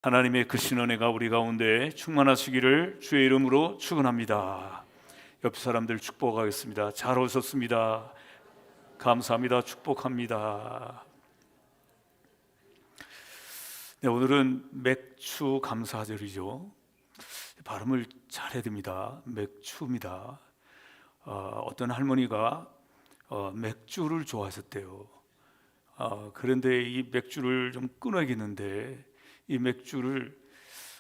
하나님의 크신 은혜가 우리 가운데 충만하시기를 주의 이름으로 축원합니다. 옆 사람들 축복하겠습니다. 잘 오셨습니다. 감사합니다. 축복합니다. 네, 오늘은 맥추 감사절이죠. 발음을 잘해야 됩니다. 맥추입니다. 어떤 할머니가 맥주를 좋아하셨대요. 그런데 이 맥주를 좀 끊어야겠는데 이 맥주를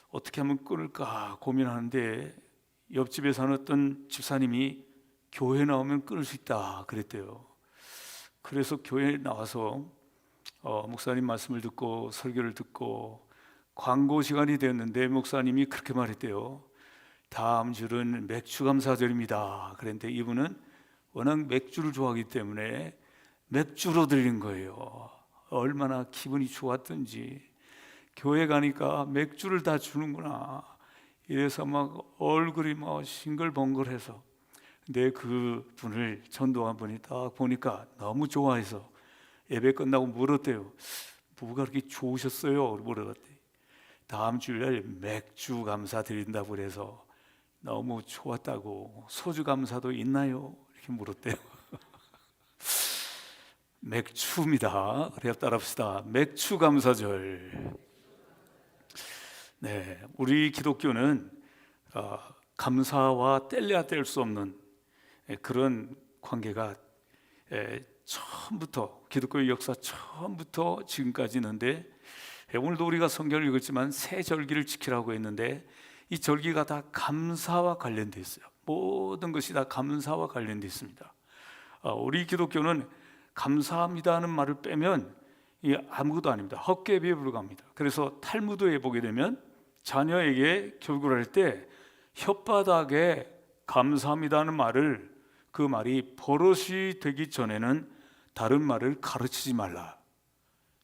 어떻게 하면 끊을까 고민하는데 옆집에 사는 어떤 집사님이 교회 나오면 끊을 수 있다 그랬대요. 그래서 교회에 나와서 목사님 말씀을 듣고 설교를 듣고 광고 시간이 되었는데 목사님이 그렇게 말했대요. 다음 주는 맥주 감사절입니다. 그런데 이분은 워낙 맥주를 좋아하기 때문에 맥주로 드리는 거예요. 얼마나 기분이 좋았던지. 교회 가니까 맥주를 다 주는구나. 이래서 막 얼굴이 막 싱글벙글해서, 근데 그 분을 전도한 분이 딱 보니까 너무 좋아해서 예배 끝나고 물었대요. 뭐가 그렇게 좋으셨어요? 물어봤더니 다음 주일날 맥주 감사 드린다고 그래서 너무 좋았다고. 소주 감사도 있나요? 이렇게 물었대요. 맥주입니다. 그래야 따라합시다. 맥주 감사절. 네, 우리 기독교는 감사와 뗄래야 뗄 수 없는 그런 관계가 처음부터, 기독교의 역사 처음부터 지금까지 있는데, 오늘도 우리가 성경을 읽었지만 새 절기를 지키라고 했는데 이 절기가 다 감사와 관련되어 있어요. 모든 것이 다 감사와 관련되어 있습니다. 우리 기독교는 감사합니다 하는 말을 빼면 아무것도 아닙니다. 헛개비에 불과합니다. 그래서 탈무드에 보게 되면 자녀에게 교육을 할 때 혓바닥에 감사합니다 하는 말을, 그 말이 버릇이 되기 전에는 다른 말을 가르치지 말라.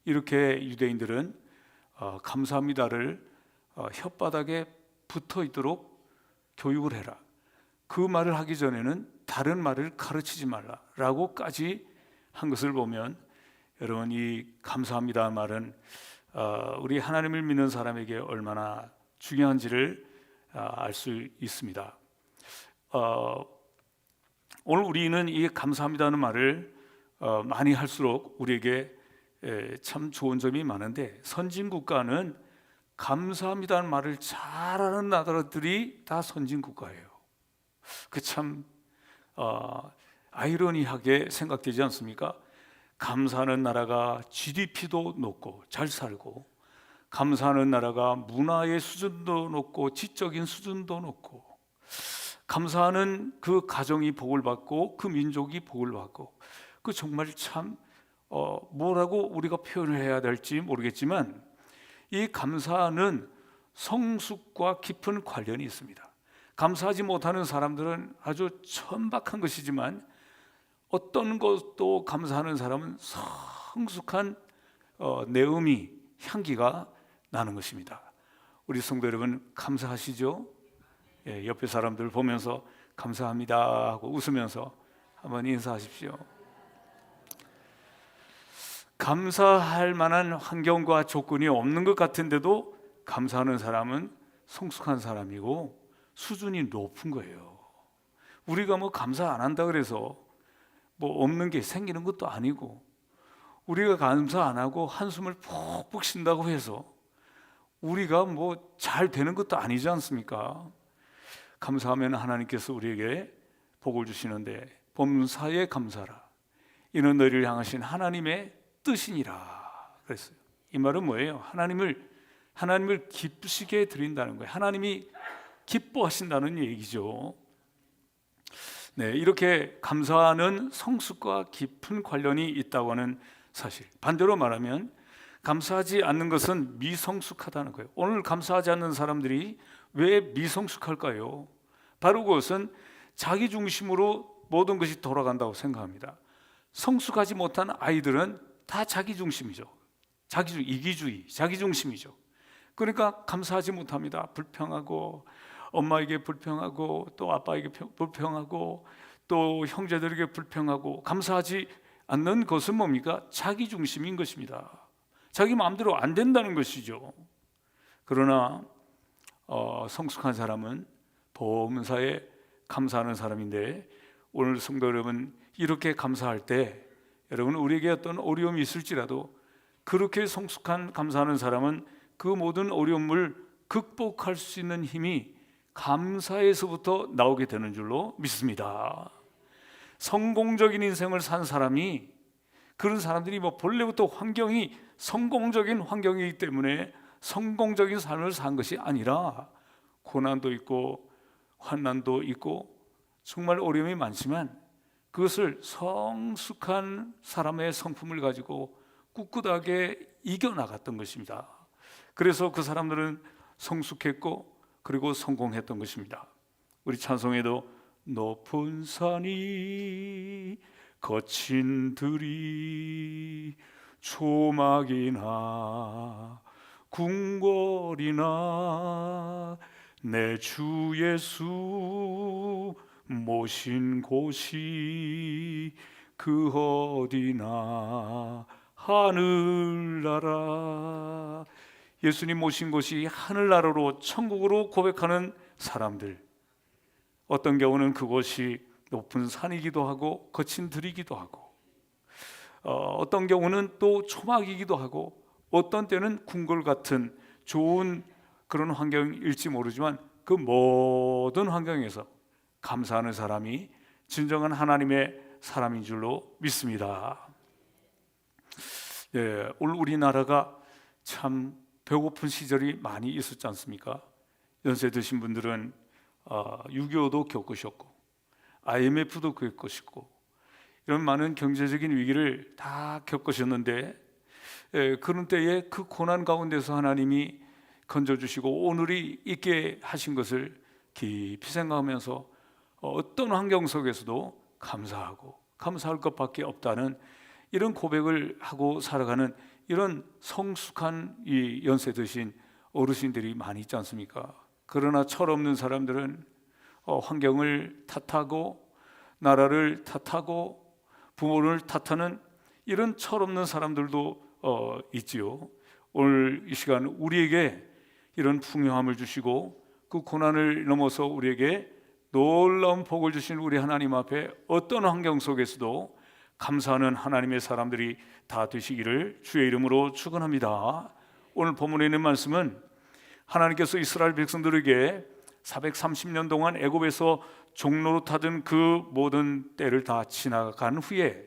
이렇게 유대인들은 감사합니다를 혓바닥에 붙어 있도록 교육을 해라. 그 말을 하기 전에는 다른 말을 가르치지 말라라고까지 한 것을 보면, 여러분, 이 감사합니다 말은 우리 하나님을 믿는 사람에게 얼마나 중요한지를 알 수 있습니다. 오늘 우리는 이 감사합니다는 말을 많이 할수록 우리에게 참 좋은 점이 많은데, 선진국가는 감사합니다는 말을 잘하는 나라들이 다 선진국가예요. 그 참 아이러니하게 생각되지 않습니까? 감사하는 나라가 GDP도 높고 잘 살고, 감사하는 나라가 문화의 수준도 높고 지적인 수준도 높고, 감사하는 그 가정이 복을 받고 그 민족이 복을 받고, 그 정말 참 뭐라고 우리가 표현을 해야 될지 모르겠지만, 이 감사는 성숙과 깊은 관련이 있습니다. 감사하지 못하는 사람들은 아주 천박한 것이지만, 어떤 것도 감사하는 사람은 성숙한 내음이, 향기가 나는 것입니다. 우리 성도 여러분, 감사하시죠? 옆에 사람들 보면서 감사합니다 하고 웃으면서 한번 인사하십시오. 감사할 만한 환경과 조건이 없는 것 같은데도 감사하는 사람은 성숙한 사람이고 수준이 높은 거예요. 우리가 뭐 감사 안 한다 그래서 뭐 없는 게 생기는 것도 아니고, 우리가 감사 안 하고 한숨을 푹푹 쉰다고 해서 우리가 뭐 잘 되는 것도 아니지 않습니까? 감사하면 하나님께서 우리에게 복을 주시는데, 범사에 감사라, 이는 너희를 향하신 하나님의 뜻이니라 그랬어요. 이 말은 뭐예요? 하나님을 기쁘시게 드린다는 거예요. 하나님이 기뻐하신다는 얘기죠. 네, 이렇게 감사하는 성숙과 깊은 관련이 있다고 하는 사실. 반대로 말하면 감사하지 않는 것은 미성숙하다는 거예요. 오늘 감사하지 않는 사람들이 왜 미성숙할까요? 바로 그것은 자기 중심으로 모든 것이 돌아간다고 생각합니다. 성숙하지 못한 아이들은 다 자기 중심이죠. 이기주의, 자기 중심이죠. 그러니까 감사하지 못합니다. 불평하고, 엄마에게 불평하고, 또 아빠에게 불평하고, 또 형제들에게 불평하고. 감사하지 않는 것은 뭡니까? 자기 중심인 것입니다. 자기 마음대로 안 된다는 것이죠. 그러나 성숙한 사람은 범사에 감사하는 사람인데, 오늘 성도 여러분, 이렇게 감사할 때 여러분, 우리에게 어떤 어려움이 있을지라도 그렇게 성숙한 감사하는 사람은 그 모든 어려움을 극복할 수 있는 힘이 감사에서부터 나오게 되는 줄로 믿습니다. 성공적인 인생을 산 사람이, 그런 사람들이 본래부터 환경이 성공적인 환경이기 때문에 성공적인 삶을 산 것이 아니라, 고난도 있고 환난도 있고 정말 어려움이 많지만 그것을 성숙한 사람의 성품을 가지고 꿋꿋하게 이겨나갔던 것입니다. 그래서 그 사람들은 성숙했고 그리고 성공했던 것입니다. 우리 찬송에도 높은 산이 거친 들이 초막이나 궁궐이나 내 주 예수 모신 곳이 그 어디나 하늘나라. 예수님 모신 곳이 하늘나라로, 천국으로 고백하는 사람들, 어떤 경우는 그곳이 높은 산이기도 하고 거친 들이기도 하고, 어떤 경우는 또 초막이기도 하고, 어떤 때는 궁궐 같은 좋은 그런 환경일지 모르지만 그 모든 환경에서 감사하는 사람이 진정한 하나님의 사람인 줄로 믿습니다. 오늘 우리나라가 참 배고픈 시절이 많이 있었지 않습니까? 연세 드신 분들은 6.25도 겪으셨고 IMF도 겪으셨고 이런 많은 경제적인 위기를 다 겪으셨는데, 그런 때에 그 고난 가운데서 하나님이 건져주시고 오늘이 있게 하신 것을 깊이 생각하면서 어떤 환경 속에서도 감사하고 감사할 것밖에 없다는 이런 고백을 하고 살아가는 이런 성숙한 이 연세 드신 어르신들이 많이 있지 않습니까? 그러나 철없는 사람들은 환경을 탓하고 나라를 탓하고 부모를 탓하는 이런 철없는 사람들도 있지요. 오늘 이 시간 우리에게 이런 풍요함을 주시고 그 고난을 넘어서 우리에게 놀라운 복을 주신 우리 하나님 앞에 어떤 환경 속에서도 감사하는 하나님의 사람들이 다 되시기를 주의 이름으로 축원합니다. 오늘 본문에 있는 말씀은 하나님께서 이스라엘 백성들에게 430년 동안 애굽에서 종로로 타던 그 모든 때를 다 지나간 후에,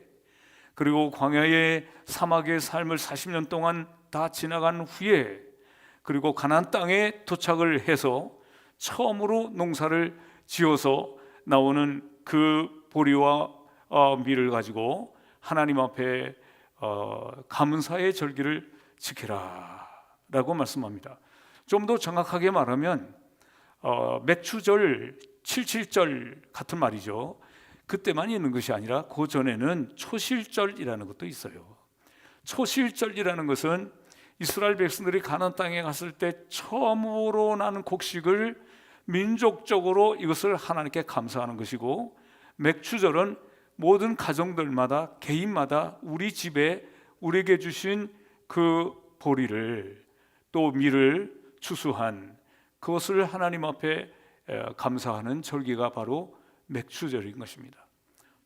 그리고 광야의 사막의 삶을 40년 동안 다 지나간 후에, 그리고 가나안 땅에 도착을 해서 처음으로 농사를 지어서 나오는 그 보리와 밀을 가지고 하나님 앞에 감사의 절기를 지켜라 라고 말씀합니다. 좀 더 정확하게 말하면 맥추절, 칠칠절 같은 말이죠. 그때만 있는 것이 아니라 그 전에는 초실절이라는 것도 있어요. 초실절이라는 것은 이스라엘 백성들이 가나안 땅에 갔을 때 처음으로 나는 곡식을 민족적으로 이것을 하나님께 감사하는 것이고, 맥추절은 모든 가정들마다 개인마다 우리 집에 우리에게 주신 그 보리를 또 밀을 추수한 그것을 하나님 앞에 감사하는 절기가 바로 맥추절인 것입니다.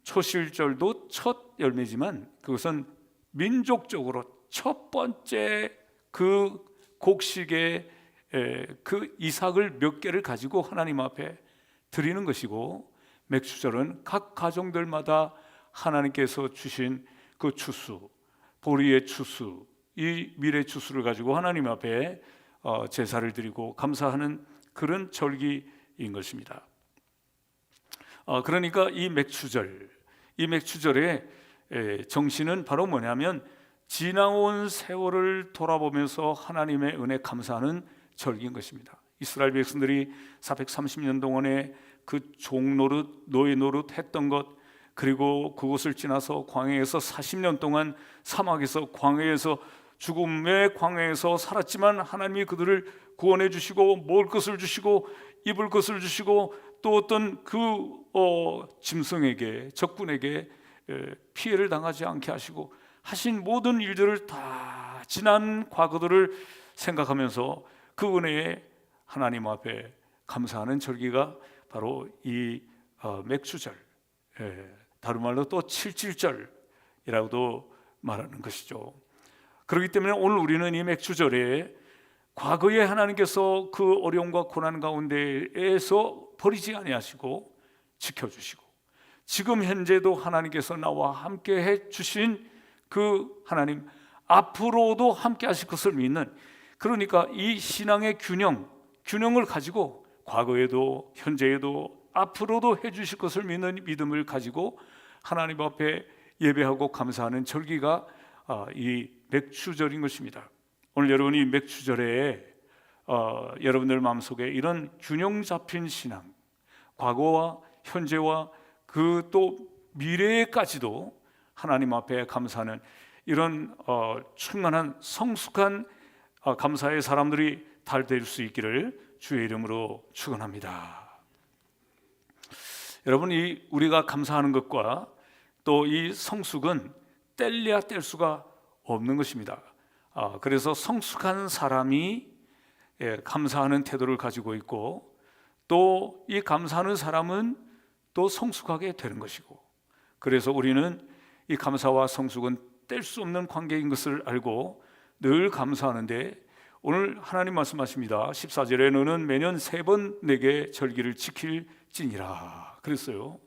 초실절도 첫 열매지만 그것은 민족적으로 첫 번째 그 곡식의 그 이삭을 몇 개를 가지고 하나님 앞에 드리는 것이고, 맥추절은 각 가정들마다 하나님께서 주신 그 추수, 보리의 추수, 이 밀의 추수를 가지고 하나님 앞에 제사를 드리고 감사하는 그런 절기인 것입니다. 그러니까 이 맥추절의 정신은 바로 뭐냐면 지나온 세월을 돌아보면서 하나님의 은혜 감사하는 절기인 것입니다. 이스라엘 백성들이 430년 동안에 그 종노릇, 노예 노릇 했던 것, 그리고 그곳을 지나서 광야에서 40년 동안 사막에서 광야에서 죽음의 광야에서 살았지만 하나님이 그들을 구원해 주시고 먹을 것을 주시고 입을 것을 주시고 또 어떤 그 짐승에게, 적군에게 피해를 당하지 않게 하시고 하신 모든 일들을 다 지난 과거들을 생각하면서 그 은혜에 하나님 앞에 감사하는 절기가 바로 이 맥추절, 다른 말로 또 칠칠절이라고도 말하는 것이죠. 그렇기 때문에 오늘 우리는 이 맥추절에 과거에 하나님께서 그 어려움과 고난 가운데에서 버리지 아니하시고 지켜주시고, 지금 현재도 하나님께서 나와 함께 해주신 그 하나님, 앞으로도 함께 하실 것을 믿는, 그러니까 이 신앙의 균형을 가지고 과거에도 현재에도 앞으로도 해주실 것을 믿는 믿음을 가지고 하나님 앞에 예배하고 감사하는 절기가 이 맥추절인 것입니다. 오늘 여러분이 맥추절에 여러분들 마음속에 이런 균형 잡힌 신앙, 과거와 현재와 그 또 미래에까지도 하나님 앞에 감사하는 이런 충만한 성숙한 감사의 사람들이 다 될 수 있기를 주의 이름으로 축원합니다. 여러분, 우리가 감사하는 것과 또 이 성숙은 뗄래야 뗄 수가 없는 것입니다. 그래서 성숙한 사람이 감사하는 태도를 가지고 있고, 또 이 감사하는 사람은 또 성숙하게 되는 것이고, 그래서 우리는 이 감사와 성숙은 뗄 수 없는 관계인 것을 알고 늘 감사하는데, 오늘 하나님 말씀하십니다. 14절에 너는 매년 3번 내게 절기를 지킬지니라 그랬어요.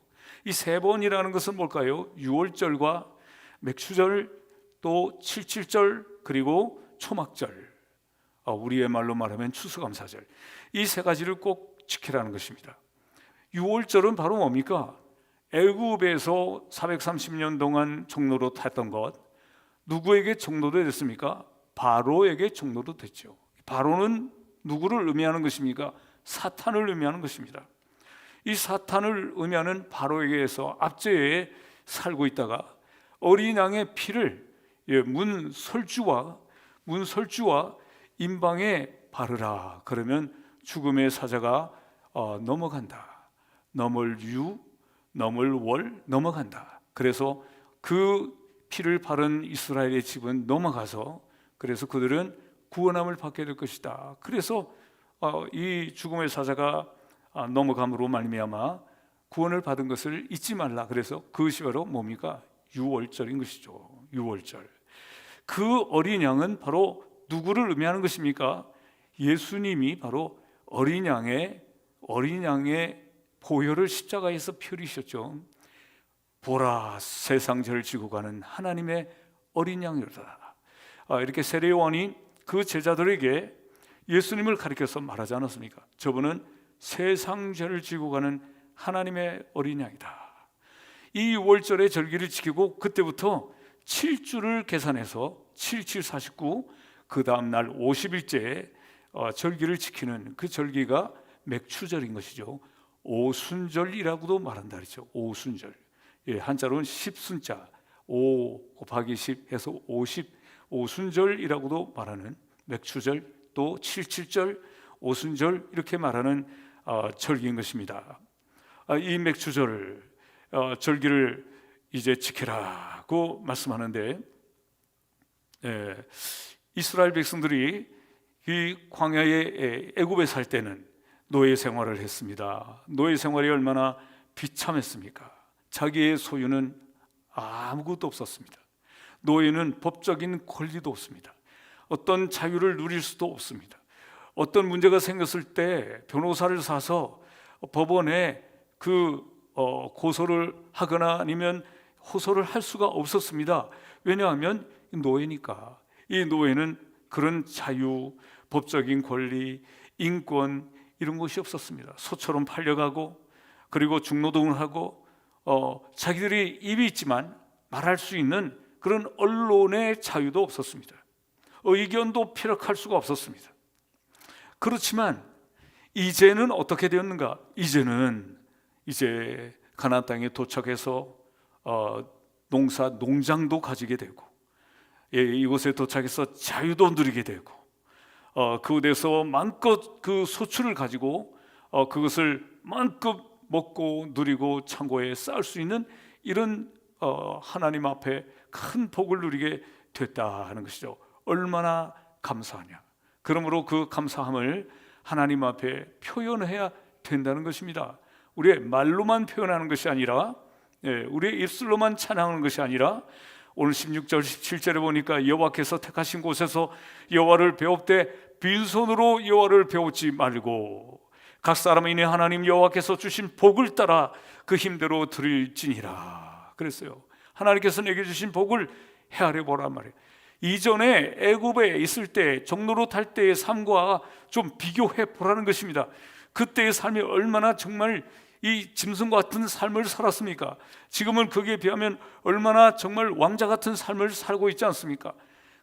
이 3번이라는 것은 뭘까요? 유월절과 맥추절, 또 칠칠절, 그리고 초막절, 우리의 말로 말하면 추수감사절, 이 3가지를 꼭 지키라는 것입니다. 유월절은 바로 뭡니까? 애굽에서 430년 동안 종로로 탔던 것, 누구에게 종로로 됐습니까? 바로에게 종로로 됐죠. 바로는 누구를 의미하는 것입니까? 사탄을 의미하는 것입니다. 이 사탄을 의미하는 바로에게서 압제에 살고 있다가 어린 양의 피를 문설주와 임방에 바르라. 그러면 죽음의 사자가 넘어간다. 넘을 유, 넘을 월, 넘어간다. 그래서 그 피를 바른 이스라엘의 집은 넘어가서, 그래서 그들은 구원함을 받게 될 것이다. 그래서 이 죽음의 사자가 넘어감으로 말미암아 구원을 받은 것을 잊지 말라. 그래서 그것이 바로 뭡니까? 유월절인 것이죠. 유월절. 그 어린 양은 바로 누구를 의미하는 것입니까? 예수님이 바로 어린 양의 보혈을 십자가에서 피 흘리셨죠. 보라, 세상 죄를 지고 가는 하나님의 어린 양이로다. 이렇게 세례요한이 그 제자들에게 예수님을 가리켜서 말하지 않았습니까? 저분은 세상 죄를 지고 가는 하나님의 어린 양이다. 이 월절의 절기를 지키고 그때부터 7주를 계산해서 7749, 그 다음 날 50일째 절기를 지키는 그 절기가 맥추절인 것이죠. 오순절이라고도 말한다 그랬죠. 오순절. 한자로는 10순자, 5 곱하기 10 해서 50, 오순절이라고도 말하는 맥추절, 또 칠칠절, 오순절, 이렇게 말하는 절기인 것입니다. 이 맥추절 절기를 이제 지키라고 말씀하는데, 이스라엘 백성들이 이 광야의 애굽에 살 때는 노예 생활을 했습니다. 노예 생활이 얼마나 비참했습니까? 자기의 소유는 아무것도 없었습니다. 노예는 법적인 권리도 없습니다. 어떤 자유를 누릴 수도 없습니다. 어떤 문제가 생겼을 때 변호사를 사서 법원에 고소를 하거나 아니면 호소를 할 수가 없었습니다. 왜냐하면 노예니까. 이 노예는 그런 자유, 법적인 권리, 인권, 이런 것이 없었습니다. 소처럼 팔려가고, 그리고 중노동을 하고, 자기들이 입이 있지만 말할 수 있는 그런 언론의 자유도 없었습니다. 의견도 피력할 수가 없었습니다. 그렇지만 이제는 어떻게 되었는가? 이제 가나안 땅에 도착해서 농장도 가지게 되고, 이곳에 도착해서 자유도 누리게 되고, 그곳에서 마음껏 그 소출을 가지고 그것을 마음껏 먹고 누리고 창고에 쌓을 수 있는 이런 하나님 앞에 큰 복을 누리게 됐다는 것이죠. 얼마나 감사하냐. 그러므로 그 감사함을 하나님 앞에 표현해야 된다는 것입니다. 우리의 말로만 표현하는 것이 아니라, 우리의 입술로만 찬양하는 것이 아니라, 오늘 16절 17절에 보니까 여호와께서 택하신 곳에서 여호와를 배웁되 빈손으로 여호와를 배우지 말고 각 사람인의 하나님 여호와께서 주신 복을 따라 그 힘대로 드릴지니라 그랬어요. 하나님께서 내게 주신 복을 헤아려 보란 말이에요. 이전에 애굽에 있을 때 종로로 탈 때의 삶과 좀 비교해 보라는 것입니다. 그때의 삶이 얼마나 정말 이 짐승과 같은 삶을 살았습니까? 지금은 거기에 비하면 얼마나 정말 왕자 같은 삶을 살고 있지 않습니까?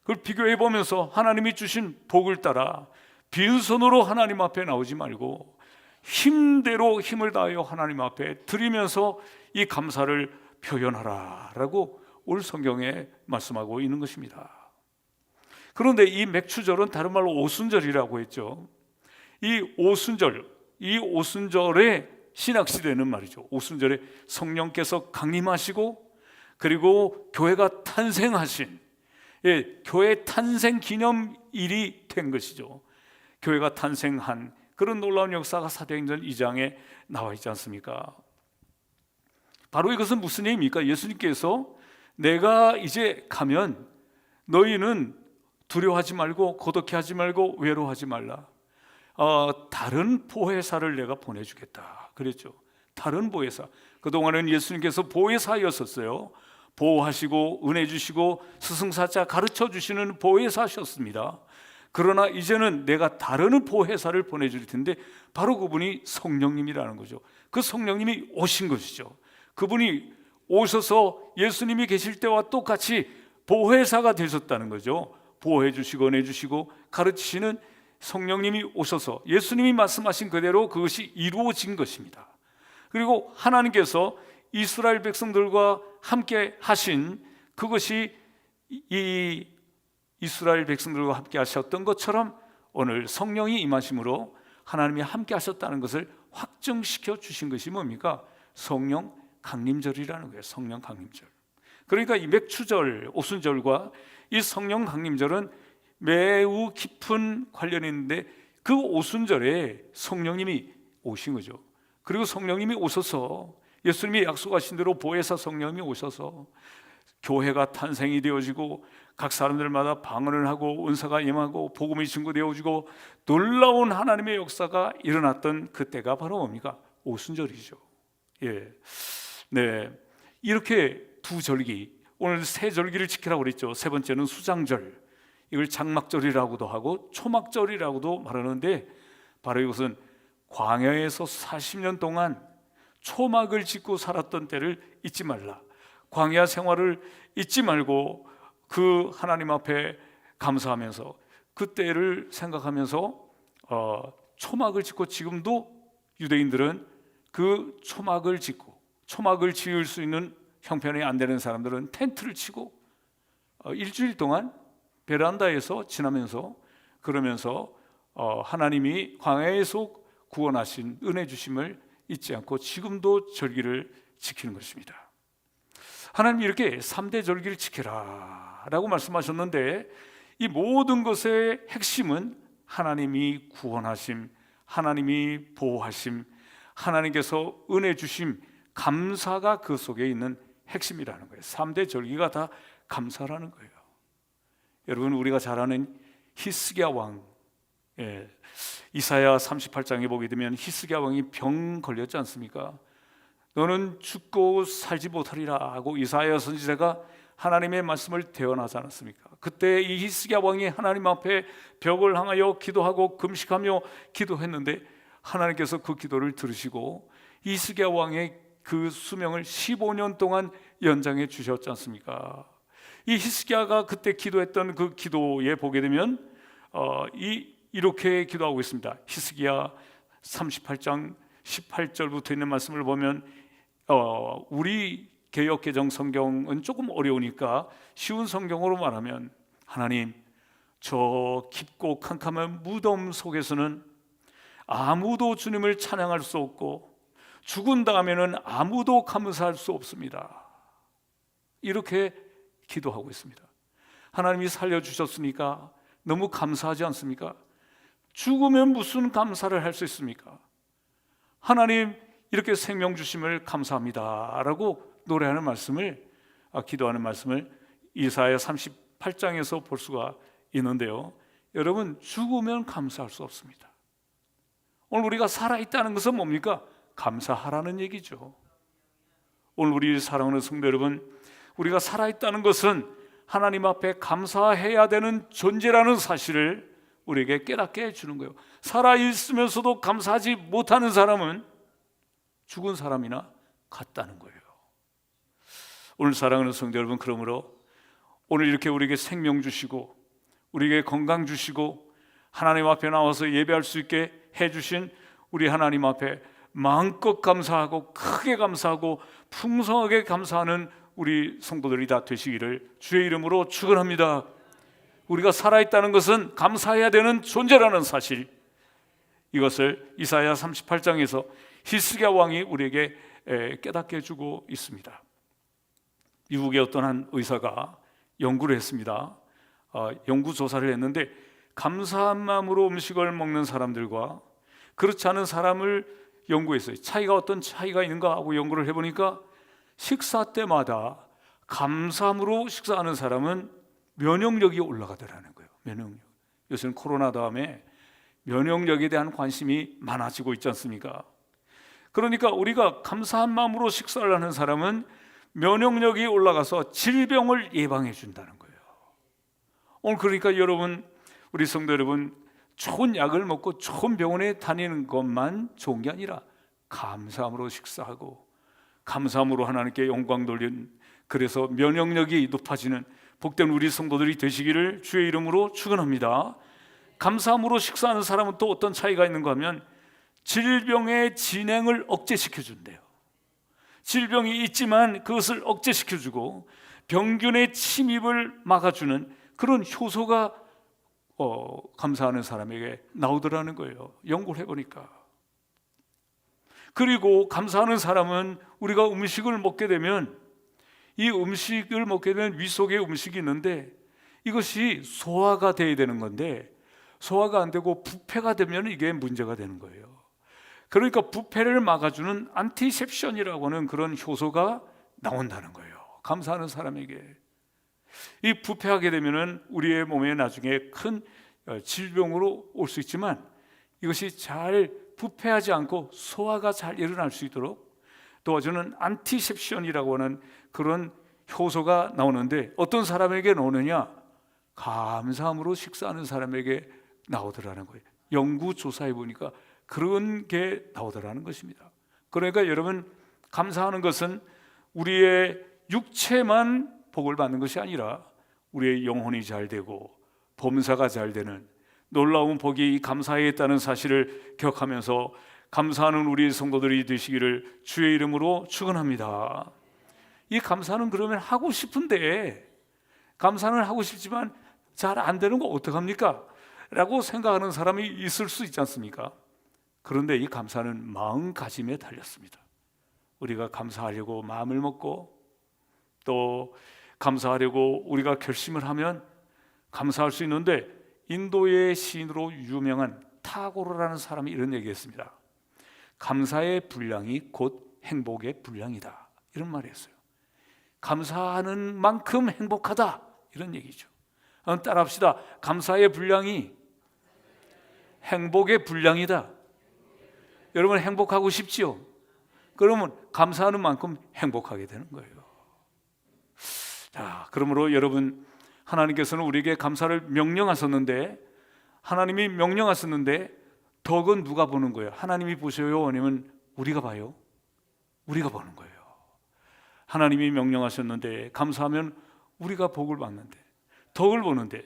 그걸 비교해 보면서 하나님이 주신 복을 따라 빈손으로 하나님 앞에 나오지 말고 힘대로 힘을 다하여 하나님 앞에 드리면서 이 감사를 표현하라 라고 오늘 성경에 말씀하고 있는 것입니다. 그런데 이 맥추절은 다른 말로 오순절이라고 했죠. 이 오순절에 신학시대는 말이죠, 오순절에 성령께서 강림하시고 그리고 교회가 탄생하신, 교회 탄생 기념일이 된 것이죠. 교회가 탄생한 그런 놀라운 역사가 사도행전 2장에 나와 있지 않습니까? 바로 이것은 무슨 얘기입니까? 예수님께서 내가 이제 가면 너희는 두려워하지 말고 고독해하지 말고 외로워하지 말라. 다른 보혜사를 내가 보내주겠다 그랬죠. 다른 보혜사. 그동안은 예수님께서 보혜사였었어요. 보호하시고 은혜 주시고 스승사자 가르쳐 주시는 보혜사셨습니다. 그러나 이제는 내가 다른 보혜사를 보내줄 텐데 바로 그분이 성령님이라는 거죠. 그 성령님이 오신 것이죠. 그분이 오셔서 예수님이 계실 때와 똑같이 보혜사가 되셨다는 거죠. 보호해 주시고 은혜 주시고 가르치시는 성령님이 오셔서 예수님이 말씀하신 그대로 그것이 이루어진 것입니다. 그리고 하나님께서 이스라엘 백성들과 함께 하신 그것이 이 이스라엘 백성들과 함께 하셨던 것처럼 오늘 성령이 임하심으로 하나님이 함께 하셨다는 것을 확정시켜 주신 것이 뭡니까? 성령 강림절이라는 거예요. 성령 강림절. 그러니까 이 맥추절, 오순절과 이 성령 강림절은 매우 깊은 관련이 있는데 그 오순절에 성령님이 오신 거죠. 그리고 성령님이 오셔서 예수님이 약속하신 대로 보혜사 성령님이 오셔서 교회가 탄생이 되어지고 각 사람들마다 방언을 하고 은사가 임하고 복음이 증거되어지고 놀라운 하나님의 역사가 일어났던 그때가 바로 뭡니까? 오순절이죠. 이렇게 두 절기, 오늘 세 절기를 지키라고 그랬죠. 세 번째는 수장절, 이걸 장막절이라고도 하고 초막절이라고도 말하는데 바로 이것은 광야에서 40년 동안 초막을 짓고 살았던 때를 잊지 말라. 광야 생활을 잊지 말고 그 하나님 앞에 감사하면서 그때를 생각하면서 초막을 짓고, 지금도 유대인들은 그 초막을 짓고, 초막을 지을 수 있는 형편이 안 되는 사람들은 텐트를 치고 일주일 동안 베란다에서 지나면서 그러면서 하나님이 광야에서 구원하신 은혜 주심을 잊지 않고 지금도 절기를 지키는 것입니다. 하나님이 이렇게 3대 절기를 지켜라 라고 말씀하셨는데 이 모든 것의 핵심은 하나님이 구원하심, 하나님이 보호하심, 하나님께서 은혜 주심, 감사가 그 속에 있는 핵심이라는 거예요. 3대 절기가 다 감사라는 거예요. 여러분, 우리가 잘 아는 히스기야 왕, 이사야 38장에 보게 되면 히스기야 왕이 병 걸렸지 않습니까? 너는 죽고 살지 못하리라 하고 이사야 선지자가 하나님의 말씀을 대언하지 않았습니까? 그때 이 히스기야 왕이 하나님 앞에 벽을 향하여 기도하고 금식하며 기도했는데 하나님께서 그 기도를 들으시고 히스기야 왕의 그 수명을 15년 동안 연장해 주셨지 않습니까? 이 히스기야가 그때 기도했던 그 기도에 보게 되면 이렇게 기도하고 있습니다. 히스기야 38장 18절부터 있는 말씀을 보면 우리 개역개정 성경은 조금 어려우니까 쉬운 성경으로 말하면, 하나님, 저 깊고 캄캄한 무덤 속에서는 아무도 주님을 찬양할 수 없고 죽은 다음에는 아무도 감사할 수 없습니다. 이렇게 기도하고 있습니다. 하나님이 살려주셨으니까 너무 감사하지 않습니까? 죽으면 무슨 감사를 할 수 있습니까? 하나님 이렇게 생명 주심을 감사합니다 라고 노래하는 말씀을, 기도하는 말씀을 이사야 38장에서 볼 수가 있는데요, 여러분, 죽으면 감사할 수 없습니다. 오늘 우리가 살아있다는 것은 뭡니까? 감사하라는 얘기죠. 오늘 우리 사랑하는 성도 여러분, 우리가 살아있다는 것은 하나님 앞에 감사해야 되는 존재라는 사실을 우리에게 깨닫게 해주는 거예요. 살아있으면서도 감사하지 못하는 사람은 죽은 사람이나 같다는 거예요. 오늘 사랑하는 성도 여러분, 그러므로 오늘 이렇게 우리에게 생명 주시고 우리에게 건강 주시고 하나님 앞에 나와서 예배할 수 있게 해주신 우리 하나님 앞에 마음껏 감사하고 크게 감사하고 풍성하게 감사하는 우리 성도들이 다 되시기를 주의 이름으로 축원합니다. 우리가 살아있다는 것은 감사해야 되는 존재라는 사실, 이것을 이사야 38장에서 히스기야 왕이 우리에게 깨닫게 해주고 있습니다. 미국의 어떤 한 의사가 연구를 했습니다. 연구 조사를 했는데 감사한 마음으로 음식을 먹는 사람들과 그렇지 않은 사람을 연구했어요. 어떤 차이가 있는가 하고 연구를 해보니까 식사 때마다 감사함으로 식사하는 사람은 면역력이 올라가더라는 거예요. 면역력. 요새는 코로나 다음에 면역력에 대한 관심이 많아지고 있지 않습니까? 그러니까 우리가 감사한 마음으로 식사를 하는 사람은 면역력이 올라가서 질병을 예방해 준다는 거예요. 오늘 그러니까 여러분, 우리 성도 여러분, 좋은 약을 먹고 좋은 병원에 다니는 것만 좋은 게 아니라 감사함으로 식사하고 감사함으로 하나님께 영광 돌리는, 그래서 면역력이 높아지는 복된 우리 성도들이 되시기를 주의 이름으로 축원합니다. 감사함으로 식사하는 사람은 또 어떤 차이가 있는가 하면 질병의 진행을 억제시켜준대요. 질병이 있지만 그것을 억제시켜주고 병균의 침입을 막아주는 그런 효소가 감사하는 사람에게 나오더라는 거예요. 연구를 해보니까. 그리고 감사하는 사람은 우리가 음식을 먹게 되면, 이 음식을 먹게 되면 위 속에 음식이 있는데 이것이 소화가 돼야 되는 건데 소화가 안 되고 부패가 되면 이게 문제가 되는 거예요. 그러니까 부패를 막아주는 안티셉션이라고 하는 그런 효소가 나온다는 거예요. 감사하는 사람에게. 이 부패하게 되면은 우리의 몸에 나중에 큰 질병으로 올 수 있지만 이것이 잘 부패하지 않고 소화가 잘 일어날 수 있도록 도와주는 안티셉션이라고 하는 그런 효소가 나오는데 어떤 사람에게 나오느냐? 감사함으로 식사하는 사람에게 나오더라는 거예요. 연구 조사해 보니까 그런 게 나오더라는 것입니다. 그러니까 여러분, 감사하는 것은 우리의 육체만 복을 받는 것이 아니라 우리의 영혼이 잘 되고 범사가 잘 되는 놀라운 복이 감사에 있다는 사실을 기억하면서 감사하는 우리 성도들이 되시기를 주의 이름으로 축원합니다. 이 감사는 그러면 하고 싶은데, 감사는 하고 싶지만 잘 안 되는 거 어떡합니까? 라고 생각하는 사람이 있을 수 있지 않습니까? 그런데 이 감사는 마음가짐에 달렸습니다. 우리가 감사하려고 마음을 먹고 또 감사하려고 우리가 결심을 하면 감사할 수 있는데, 인도의 시인으로 유명한 타고르라는 사람이 이런 얘기했습니다. 감사의 분량이 곧 행복의 분량이다, 이런 말을 했어요. 감사하는 만큼 행복하다, 이런 얘기죠. 따라합시다. 감사의 분량이 행복의 분량이다. 여러분, 행복하고 싶지요? 그러면 감사하는 만큼 행복하게 되는 거예요. 자, 그러므로 여러분, 하나님께서는 우리에게 감사를 명령하셨는데, 하나님이 명령하셨는데 덕은 누가 보는 거예요? 하나님이 보셔요? 아니면 우리가 봐요? 우리가 보는 거예요. 하나님이 명령하셨는데 감사하면 우리가 복을 받는데, 덕을 보는데,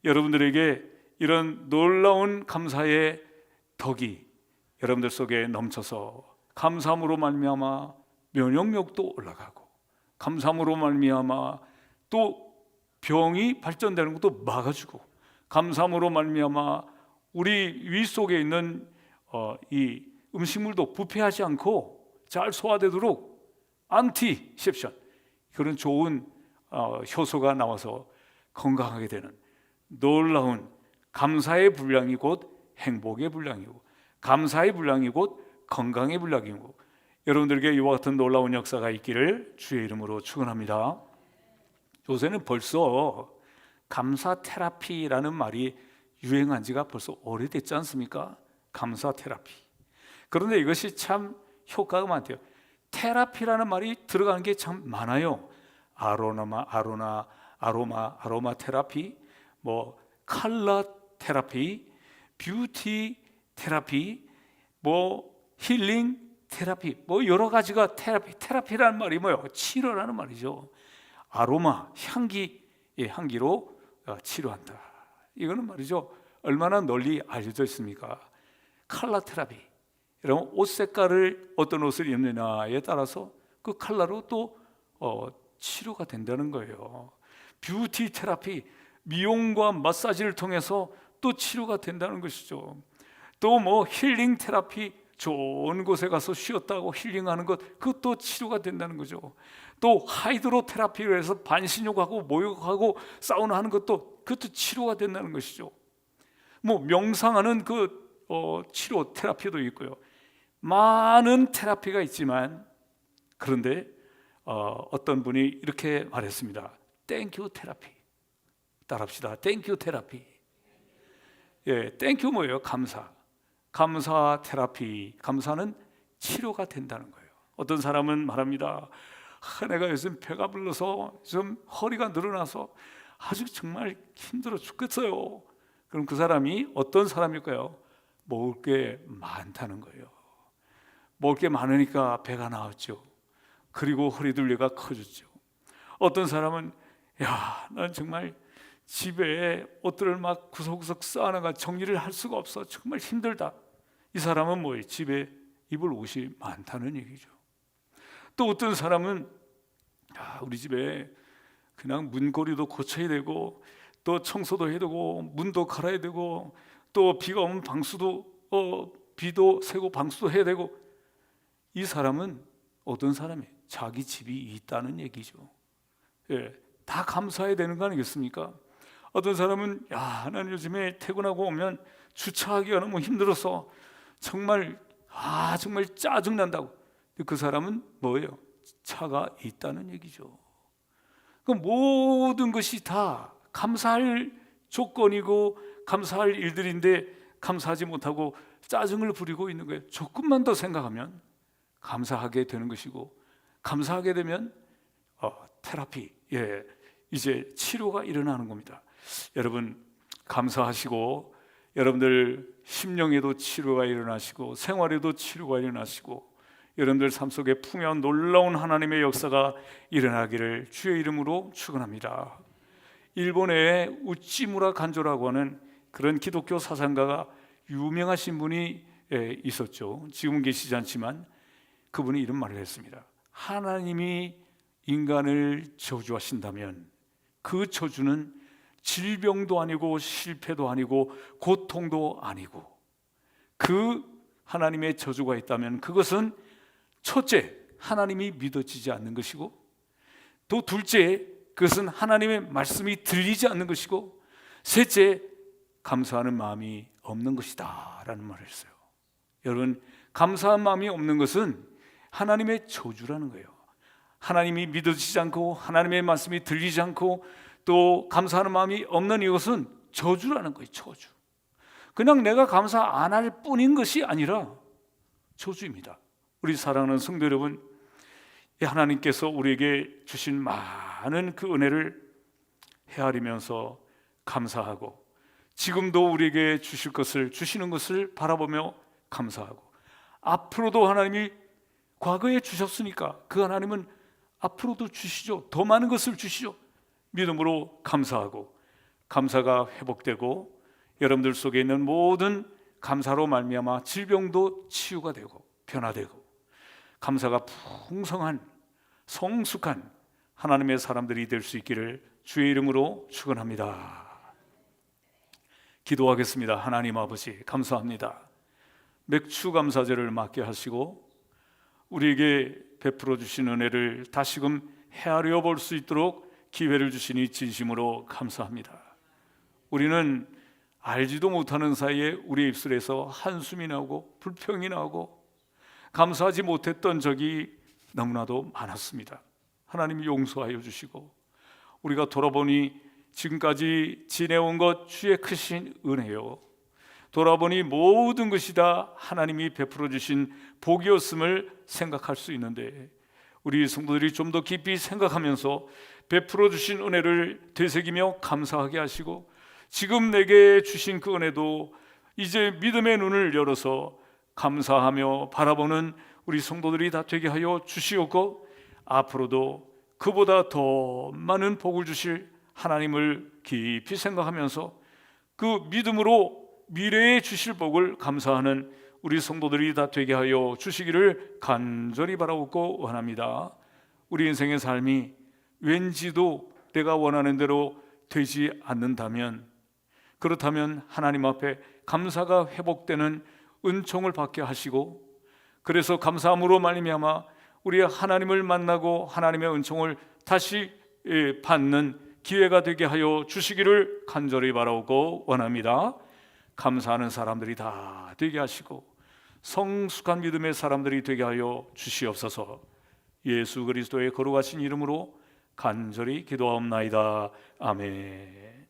여러분들에게 이런 놀라운 감사의 덕이 여러분들 속에 넘쳐서 감사함으로 말미암아 면역력도 올라가고, 감사함으로 말미암아 또 병이 발전되는 것도 막아주고, 감사함으로 말미암아 우리 위 속에 있는 이 음식물도 부패하지 않고 잘 소화되도록 안티셉션, 그런 좋은 효소가 나와서 건강하게 되는 놀라운 감사의 분량이 곧 행복의 분량이고, 감사의 분량이 곧 건강의 분량이고, 여러분들에게 이와 같은 놀라운 역사가 있기를 주의 이름으로 축원합니다. 요새는 벌써 감사 테라피라는 말이 유행한 지가 벌써 오래됐지 않습니까? 감사 테라피. 그런데 이것이 참 효과가 많대요. 테라피라는 말이 들어가는 게 참 많아요. 아로마 테라피, 뭐 컬러 테라피, 뷰티 테라피, 뭐 힐링 테라피, 뭐 여러 가지가 테라피라는 말이 뭐예요? 치료라는 말이죠. 아로마, 향기로 치료한다. 이거는 말이죠, 얼마나 널리 알려져 있습니까? 컬러 테라피, 여러분 옷 색깔을 어떤 옷을 입느냐에 따라서 그 컬러로 또 치료가 된다는 거예요. 뷰티 테라피, 미용과 마사지를 통해서 또 치료가 된다는 것이죠. 또 뭐 힐링 테라피, 좋은 곳에 가서 쉬었다고 힐링하는 것, 그것도 치료가 된다는 거죠. 또 하이드로 테라피로 해서 반신욕하고 목욕하고 사우나 하는 것도, 그것도 치료가 된다는 것이죠. 뭐 명상하는 치료 테라피도 있고요. 많은 테라피가 있지만, 그런데 어떤 분이 이렇게 말했습니다. 땡큐 테라피. 따라합시다. 땡큐 테라피. 예, 땡큐 뭐예요? 감사 테라피. 감사는 치료가 된다는 거예요. 어떤 사람은 말합니다. 내가 요즘 배가 불러서 좀 허리가 늘어나서 아주 정말 힘들어 죽겠어요. 그럼 그 사람이 어떤 사람일까요? 먹을 게 많다는 거예요. 먹을 게 많으니까 배가 나왔죠. 그리고 허리둘레가 커졌죠. 어떤 사람은 난 정말 집에 옷들을 막 구석구석 쌓아놔가 정리를 할 수가 없어. 정말 힘들다. 이 사람은 뭐예요? 집에 입을 옷이 많다는 얘기죠. 또 어떤 사람은 우리 집에 그냥 문고리도 고쳐야 되고, 또 청소도 해야 되고, 문도 갈아야 되고, 또 비가 오면 비도 새고 방수도 해야 되고. 이 사람은 어떤 사람이에요? 자기 집이 있다는 얘기죠. 예, 다 감사해야 되는 거 아니겠습니까? 어떤 사람은 나는 요즘에 퇴근하고 오면 주차하기가 너무 힘들어서 정말 짜증난다고. 그 사람은 뭐예요? 차가 있다는 얘기죠. 그 모든 것이 다 감사할 조건이고 감사할 일들인데 감사하지 못하고 짜증을 부리고 있는 거예요. 조금만 더 생각하면 감사하게 되는 것이고, 감사하게 되면 테라피, 이제 치료가 일어나는 겁니다. 여러분 감사하시고, 여러분들 심령에도 치료가 일어나시고, 생활에도 치료가 일어나시고, 여러분들 삶 속에 풍요한 놀라운 하나님의 역사가 일어나기를 주의 이름으로 축원합니다. 일본의 우찌무라 간조라고 하는 그런 기독교 사상가가 유명하신 분이 있었죠. 지금은 계시지 않지만 그분이 이런 말을 했습니다. 하나님이 인간을 저주하신다면 그 저주는 질병도 아니고 실패도 아니고 고통도 아니고, 그 하나님의 저주가 있다면 그것은 첫째, 하나님이 믿어지지 않는 것이고, 또 둘째, 그것은 하나님의 말씀이 들리지 않는 것이고, 셋째, 감사하는 마음이 없는 것이다 라는 말을 했어요. 여러분, 감사한 마음이 없는 것은 하나님의 저주라는 거예요. 하나님이 믿어지지 않고 하나님의 말씀이 들리지 않고 또 감사하는 마음이 없는 이것은 저주라는 거예요. 저주. 그냥 내가 감사 안 할 뿐인 것이 아니라 저주입니다. 우리 사랑하는 성도 여러분, 하나님께서 우리에게 주신 많은 그 은혜를 헤아리면서 감사하고, 지금도 우리에게 주시는 것을 바라보며 감사하고, 앞으로도 하나님이 과거에 주셨으니까 그 하나님은 앞으로도 주시죠. 더 많은 것을 주시죠. 믿음으로 감사하고, 감사가 회복되고, 여러분들 속에 있는 모든 감사로 말미암아 질병도 치유가 되고 변화되고, 감사가 풍성한 성숙한 하나님의 사람들이 될 수 있기를 주의 이름으로 축원합니다. 기도하겠습니다. 하나님 아버지, 감사합니다. 맥주 감사제를 맞게 하시고 우리에게 베풀어 주신 은혜를 다시금 헤아려 볼 수 있도록 기회를 주시니 진심으로 감사합니다. 우리는 알지도 못하는 사이에 우리의 입술에서 한숨이 나고 불평이 나고 감사하지 못했던 적이 너무나도 많았습니다. 하나님이 용서하여 주시고 우리가 돌아보니 지금까지 지내온 것 주의 크신 은혜요, 돌아보니 모든 것이 다 하나님이 베풀어 주신 복이었음을 생각할 수 있는데, 우리 성도들이 좀 더 깊이 생각하면서 베풀어 주신 은혜를 되새기며 감사하게 하시고, 지금 내게 주신 그 은혜도 이제 믿음의 눈을 열어서 감사하며 바라보는 우리 성도들이 다 되게 하여 주시옵고, 앞으로도 그보다 더 많은 복을 주실 하나님을 깊이 생각하면서 그 믿음으로 미래에 주실 복을 감사하는 우리 성도들이 다 되게 하여 주시기를 간절히 바라옵고 원합니다. 우리 인생의 삶이 왠지도 내가 원하는 대로 되지 않는다면, 그렇다면 하나님 앞에 감사가 회복되는 은총을 받게 하시고, 그래서 감사함으로 말미암아 우리 하나님을 만나고 하나님의 은총을 다시 받는 기회가 되게 하여 주시기를 간절히 바라오고 원합니다. 감사하는 사람들이 다 되게 하시고 성숙한 믿음의 사람들이 되게 하여 주시옵소서. 예수 그리스도의 거룩하신 이름으로 간절히 기도하옵나이다. 아멘.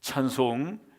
찬송